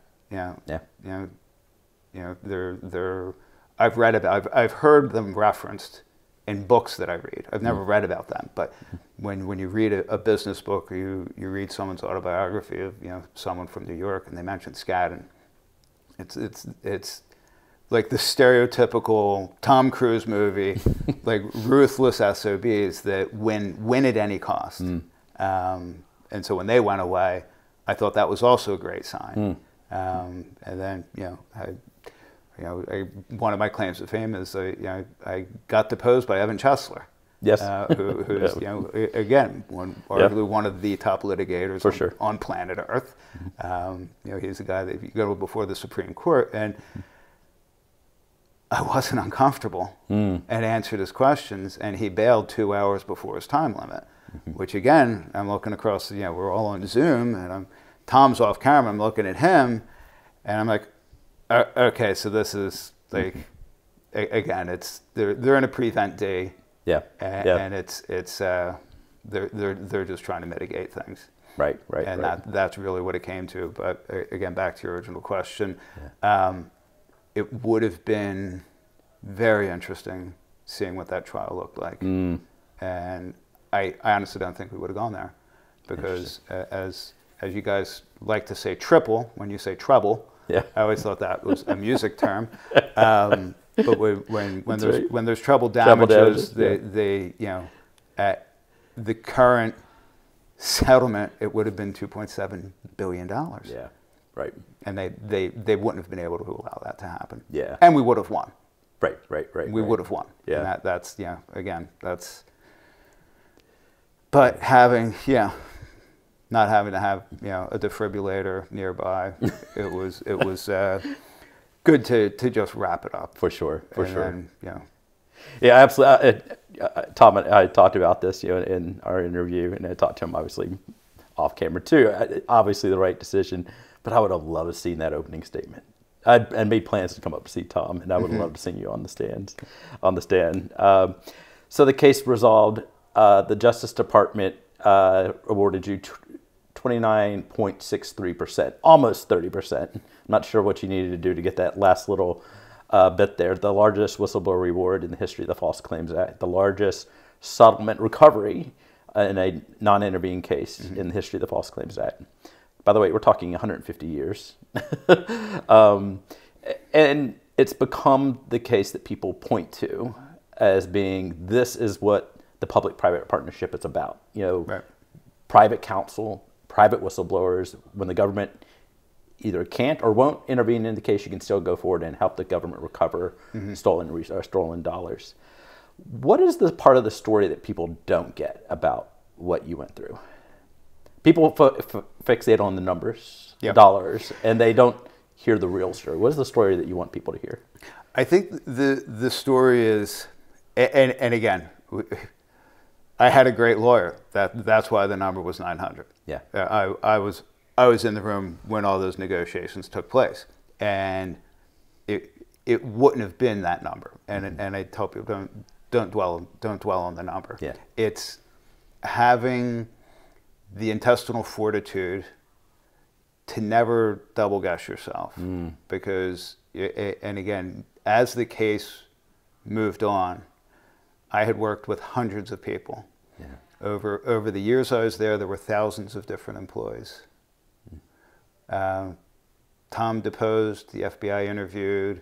I've heard them referenced in books that I read. I've never read about them, but when you read a business book, or you read someone's autobiography of, you know, someone from New York, and they mention Skadden, it's like the stereotypical Tom Cruise movie, like ruthless SOBs that win at any cost. And so when they went away, I thought that was also a great sign. And then, you know, one of my claims to fame is I got deposed by Evan Chesler. Yes. Who's again arguably one of the top litigators for sure on planet Earth. He's a guy that you go before the Supreme Court, and I wasn't uncomfortable and answered his questions, and he bailed 2 hours before his time limit. Which again, I'm looking across. We're all on Zoom, and Tom's off camera. I'm looking at him, and I'm like, okay, so this is like, again, it's they're in a prevent day. Yeah. And it's they're just trying to mitigate things. Right. And that's really what it came to. But again, back to your original question, it would have been very interesting seeing what that trial looked like. And I honestly don't think we would have gone there, because as you guys like to say triple when you say treble. Yeah. I always thought that was a music term. But when there's treble damages, they at the current settlement, it would have been $2.7 billion. Yeah, right. And they wouldn't have been able to allow that to happen. Yeah. And we would have won. Right. We would have won. Yeah. And that's again, that's. But not having to have a defibrillator nearby, it was good to just wrap it up. For sure. Then, yeah, absolutely. Tom and I talked about this, in our interview, and I talked to him obviously off camera too. Obviously, the right decision, but I would have loved to see that opening statement. I made plans to come up to see Tom, and I would have loved to see you on the stand. So the case resolved. The Justice Department awarded you 29.63%, almost 30%. I'm not sure what you needed to do to get that last little bit there. The largest whistleblower reward in the history of the False Claims Act, the largest settlement recovery in a non-intervening case in the history of the False Claims Act. By the way, we're talking 150 years. And it's become the case that people point to as being, this is what the public-private partnership is about. Right. Private counsel, private whistleblowers. When the government either can't or won't intervene in the case, you can still go forward and help the government recover stolen dollars. What is the part of the story that people don't get about what you went through? People fixate on the numbers, dollars, and they don't hear the real story. What is the story that you want people to hear? I think the story is, and again, I had a great lawyer. That's why the number was 900. Yeah. I was in the room when all those negotiations took place, and it wouldn't have been that number. And I tell people, don't dwell on the number. Yeah. It's having the intestinal fortitude to never double guess yourself, because, and again, as the case moved on, I had worked with hundreds of people. Yeah. Over the years I was there were thousands of different employees. Tom deposed, the FBI interviewed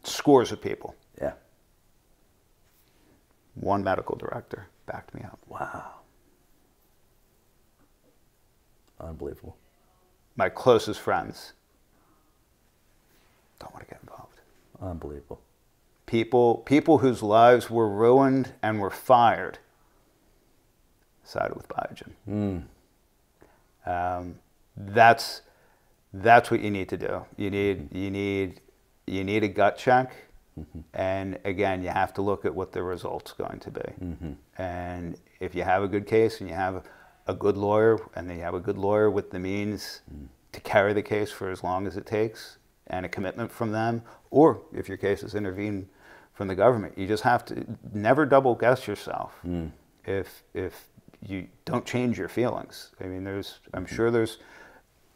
scores of people. Yeah. One medical director backed me up. Wow. Unbelievable. My closest friends don't want to get involved. Unbelievable. People whose lives were ruined and were fired sided with Biogen. That's what you need to do. You need a gut check, and again, you have to look at what the result's going to be. And if you have a good case and you have a good lawyer, and then you have a good lawyer with the means to carry the case for as long as it takes, and a commitment from them, or if your case is intervened from the government, you just have to never double guess yourself. If you don't change your feelings. I mean, I'm sure there's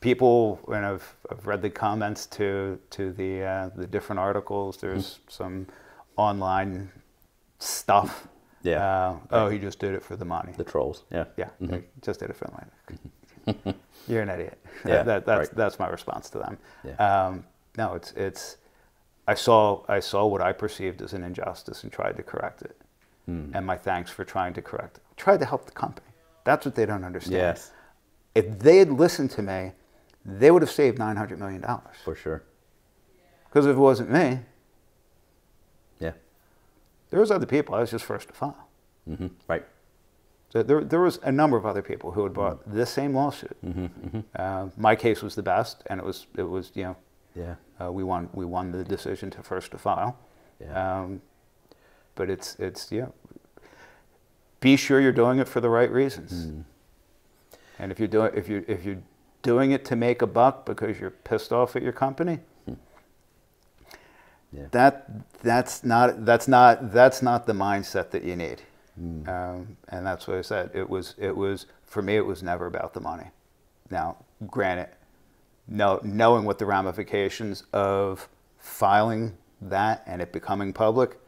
people, and I've read the comments to the different articles. There's some online stuff. Yeah. Oh, he just did it for the money. The trolls. Yeah. Yeah. He just did it for the money. You're an idiot. Yeah. That's my response to them. Yeah. No, it's. I saw what I perceived as an injustice and tried to correct it. And my thanks for trying to correct it. I tried to help the company. That's what they don't understand. Yes. If they had listened to me, they would have saved $900 million. For sure. Because if it wasn't me, Yeah. there was other people. I was just first to file. Right. So there was a number of other people who had brought this same lawsuit. My case was the best, and it was Yeah. we won the decision to first to file. Yeah. But it's be sure you're doing it for the right reasons. And if you're doing it to make a buck because you're pissed off at your company, Yeah. that's not the mindset that you need. And that's what I said. It was for me. It was never about the money. Now, granted, knowing what the ramifications of filing that and it becoming public,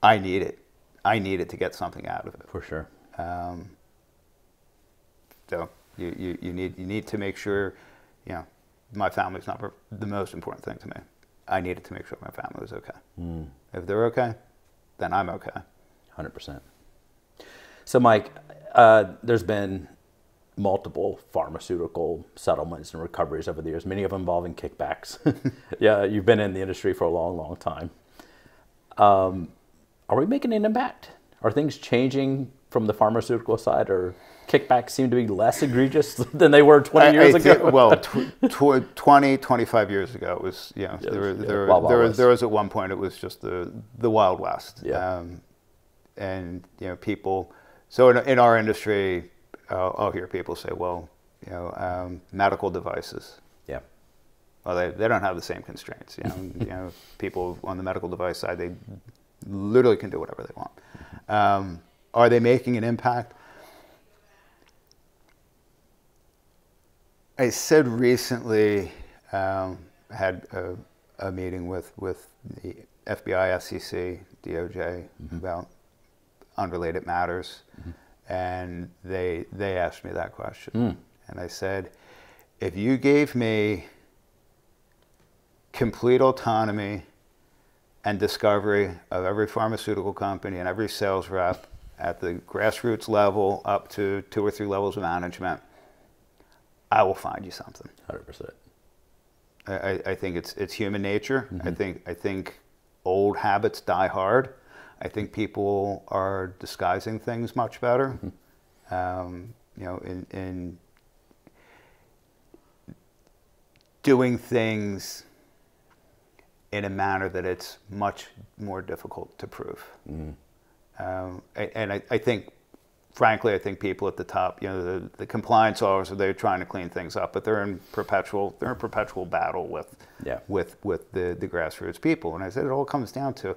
I need it. I needed to get something out of it. For sure. So you need to make sure, my family's not the most important thing to me. I needed to make sure my family was okay. If they're okay, then I'm okay. 100%. So, Mike, there's been multiple pharmaceutical settlements and recoveries over the years, many of them involving kickbacks. Yeah, you've been in the industry for a long, long time. Are we making an impact? Are things changing from the pharmaceutical side, or kickbacks seem to be less egregious than they were 20 years ago? Well, 20, 25 years ago, it was, there was at one point, it was just the Wild West. Yeah. And, people, so in our industry, I'll hear people say, well, medical devices. Yeah. Well, they don't have the same constraints. People on the medical device side, they literally can do whatever they want. Are they making an impact? I said recently, had a meeting with the FBI, SEC, DOJ about unrelated matters, and they asked me that question. And I said, if you gave me complete autonomy and discovery of every pharmaceutical company and every sales rep at the grassroots level up to 2 or 3 levels of management, I will find you something. 100%. I think it's human nature. I think old habits die hard. I think people are disguising things much better. In doing things in a manner that it's much more difficult to prove. And I think, frankly, I think people at the top, the compliance officers, they're trying to clean things up, but they're in perpetual battle with the grassroots people. And I said it all comes down to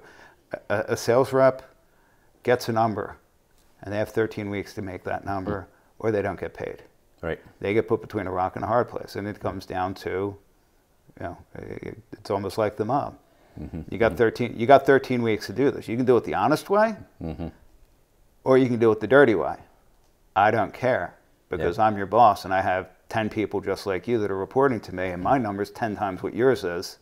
a sales rep gets a number, and they have 13 weeks to make that number, or they don't get paid. Right. They get put between a rock and a hard place, and it comes down to, it's almost like the mob. You got 13 weeks to do this. You can do it the honest way, or you can do it the dirty way. I don't care, because I'm your boss, and I have 10 people just like you that are reporting to me, and my number's 10 times what yours is.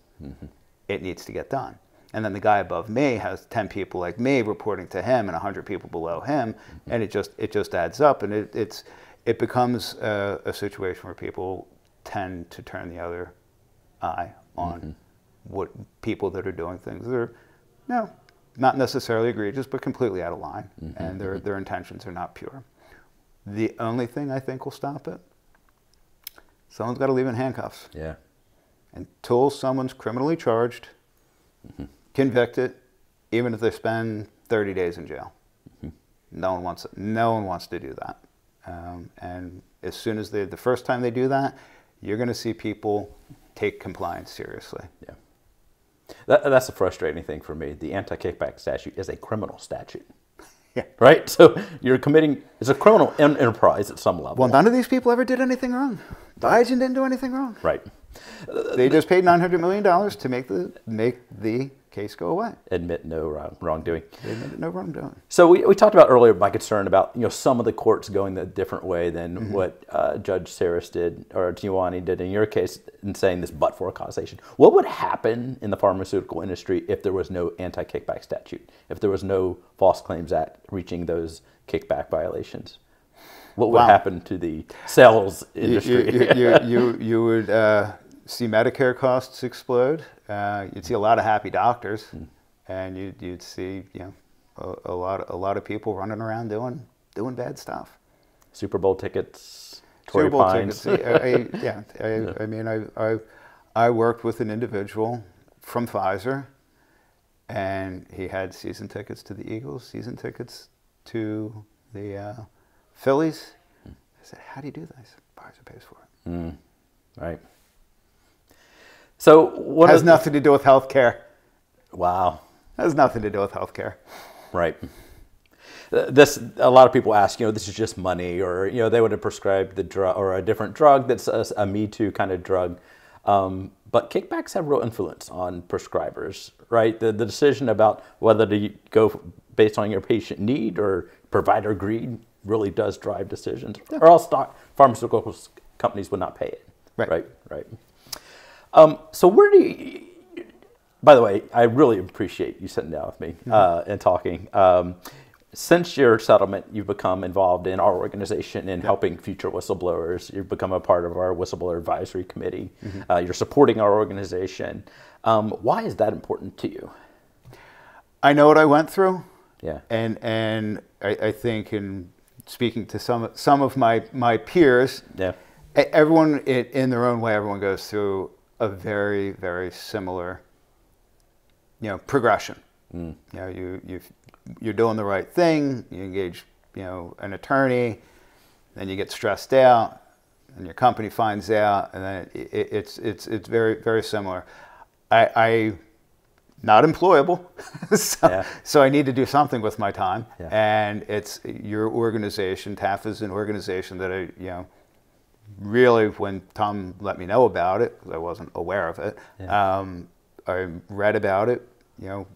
It needs to get done. And then the guy above me has 10 people like me reporting to him, and 100 people below him, and it just adds up, and it becomes a situation where people tend to turn the other eye on what people that are doing things that are not necessarily egregious, but completely out of line, and their intentions are not pure. The only thing I think will stop it, someone's got to leave in handcuffs. Yeah. Until someone's criminally charged, convicted, even if they spend 30 days in jail. No one wants to do that. And as soon as the first time they do that, you're going to see people take compliance seriously. Yeah. That's the frustrating thing for me. The anti-kickback statute is a criminal statute. Yeah. Right? So you're committing, it's a criminal enterprise at some level. Well, none of these people ever did anything wrong. Biogen didn't do anything wrong. Right. They just paid $900 million to make the case go away. Admit no wrongdoing. They admitted no wrongdoing. So we talked about earlier my concern about some of the courts going a different way than what Judge Saris did or Tiwani did in your case in saying this but-for causation. What would happen in the pharmaceutical industry if there was no anti-kickback statute, if there was no False Claims Act reaching those kickback violations? What would happen to the sales industry? You would see Medicare costs explode. you'd see a lot of happy doctors, and you'd see a lot of people running around doing bad stuff. Super Bowl tickets, Torrey Super Bowl Pines. tickets. I mean, I worked with an individual from Pfizer, and he had season tickets to the Eagles, season tickets to the Phillies. I said, "How do you do that?" I said, "Pfizer pays for it." Right. So what has nothing to do with healthcare. Wow. Has nothing to do with healthcare. Right. A lot of people ask, this is just money, or they would have prescribed the drug or a different drug that's a Me Too kind of drug. But kickbacks have real influence on prescribers, right? The decision about whether to go based on your patient need or provider greed really does drive decisions, or else pharmaceutical companies would not pay it. Right. So where do you? By the way, I really appreciate you sitting down with me and talking. Since your settlement, you've become involved in our organization in helping future whistleblowers. You've become a part of our whistleblower advisory committee. You're supporting our organization. Why is that important to you? I know what I went through. Yeah. And I think in speaking to some of my peers, everyone in their own way, everyone goes through a very, very similar progression. You're doing the right thing. You engage, an attorney, then you get stressed out, and your company finds out, and then it's very, very similar. I not employable, so I need to do something with my time, and it's your organization. TAF is an organization that I, really, when Tom let me know about it, because I wasn't aware of it, I read about it.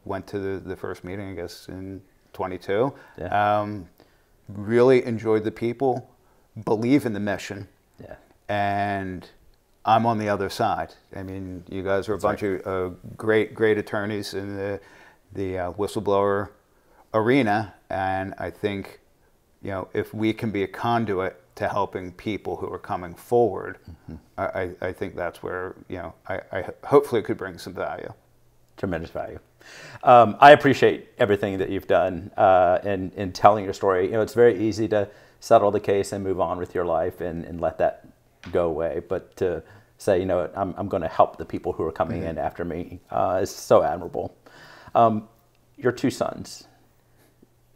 Went to the first meeting, I guess, in 22. Really enjoyed the people, believe in the mission, and I'm on the other side. I mean, you guys are a bunch of great attorneys in the whistleblower arena, and I think, if we can be a conduit to helping people who are coming forward, I think that's where, I hopefully could bring some value. Tremendous value. I appreciate everything that you've done in telling your story. It's very easy to settle the case and move on with your life and let that go away. But to say, I'm going to help the people who are coming in after me is so admirable. Your two sons,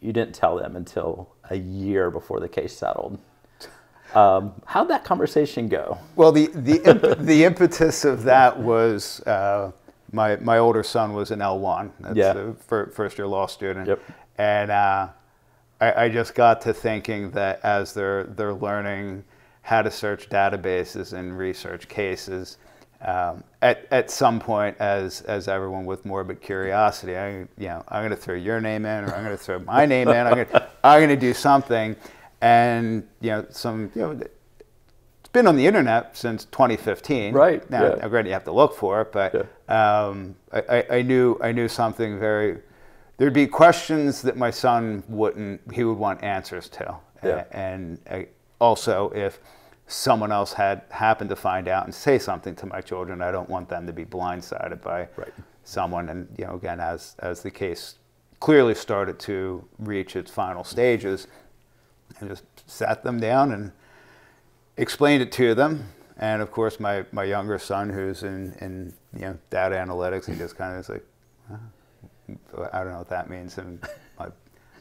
you didn't tell them until a year before the case settled. How'd that conversation go? Well, the impetus of that was... My older son was an L1, that's the first year law student, and I just got to thinking that as they're learning how to search databases and research cases, at some point, as everyone with morbid curiosity, I'm going to throw your name in, or I'm going to throw my name in. I'm going to do something, and been on the internet since 2015. Right. Now, granted, you have to look for it, but I knew something very. There'd be questions that my son he would want answers to, and also if someone else had happened to find out and say something to my children, I don't want them to be blindsided by someone. And again, as the case clearly started to reach its final stages, I just sat them down and explained it to them, and of course my younger son, who's in data analytics, he just kind of is like, I don't know what that means, and my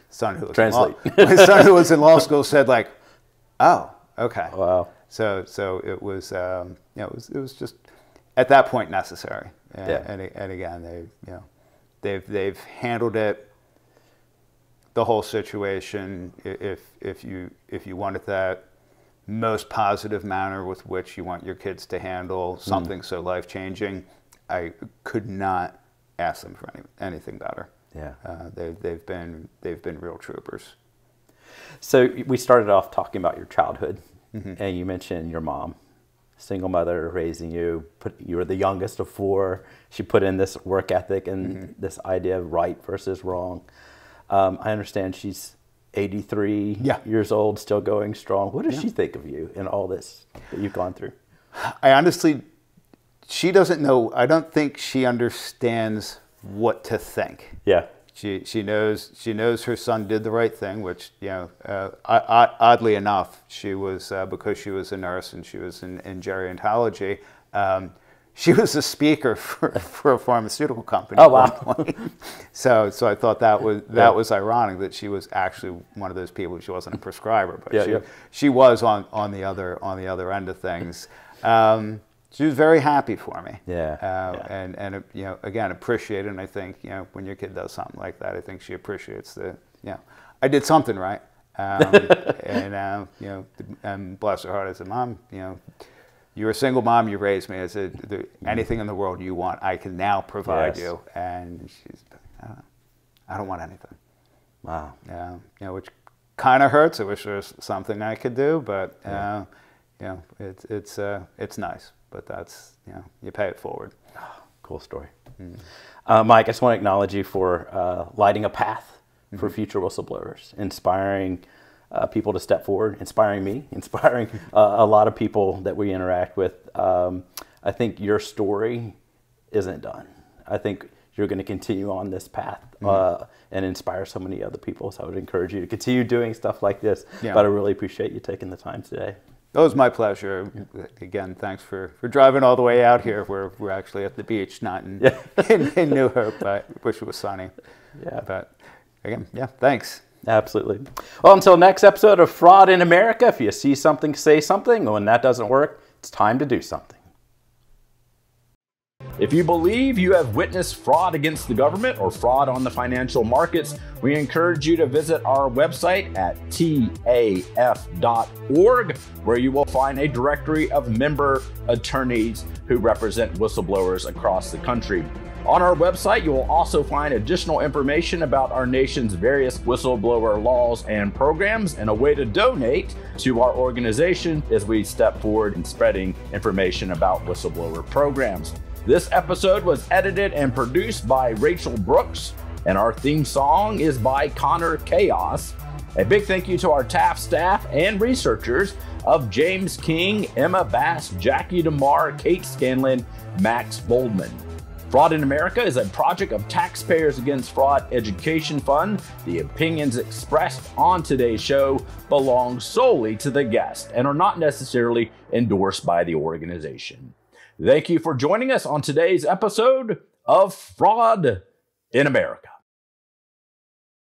son who was in law school said like, oh, okay, wow. So it was it was just at that point necessary, and again they've handled it, the whole situation. If you wanted that most positive manner with which you want your kids to handle something so life-changing, I could not ask them for anything better. They've been real troopers. So we started off talking about your childhood, and you mentioned your mom, single mother raising you. You were the youngest of four. She put in this work ethic and this idea of right versus wrong. I understand she's 83 years old, still going strong. What does she think of you in all this that you've gone through? I honestly, she doesn't know. I don't think she understands what to think. Yeah. She knows her son did the right thing, which, you know, oddly enough, she was, because she was a nurse and she was in gerontology, she was a speaker for a pharmaceutical company. Oh, wow. So I thought that was ironic that she was actually one of those people. She wasn't a prescriber, but she was on the other end of things. She was very happy for me. And you know, again, appreciated. And I think, you know, when your kid does something like that, I think she appreciates the, you know, I did something right. And you know, and bless her heart, I said, Mom, you know, you're a single mom, you raised me. I said, anything in the world you want, I can now provide you. And she's, I don't want anything. Wow. You know, which kind of hurts. I wish there was something I could do, but you know, it's nice. But that's, you know, you pay it forward. Cool story. Mike, I just want to acknowledge you for lighting a path for future whistleblowers, inspiring people to step forward, inspiring me, inspiring a lot of people that we interact with. I think your story isn't done. I think you're going to continue on this path and inspire so many other people. So I would encourage you to continue doing stuff like this. But I really appreciate you taking the time today. It was my pleasure. Again, thanks for driving all the way out here. We're actually at the beach, not in New Hope. But I wish it was sunny. Yeah. But again, thanks. Absolutely. Well, until next episode of Fraud in America, if you see something, say something. When that doesn't work, it's time to do something. If you believe you have witnessed fraud against the government or fraud on the financial markets, we encourage you to visit our website at taf.org, where you will find a directory of member attorneys who represent whistleblowers across the country. On our website, you will also find additional information about our nation's various whistleblower laws and programs, and a way to donate to our organization as we step forward in spreading information about whistleblower programs. This episode was edited and produced by Rachel Brooks, and our theme song is by Connor Chaos. A big thank you to our TAF staff and researchers of James King, Emma Bass, Jackie DeMar, Kate Scanlon, Max Boldman. Fraud in America is a project of Taxpayers Against Fraud Education Fund. The opinions expressed on today's show belong solely to the guest and are not necessarily endorsed by the organization. Thank you for joining us on today's episode of Fraud in America.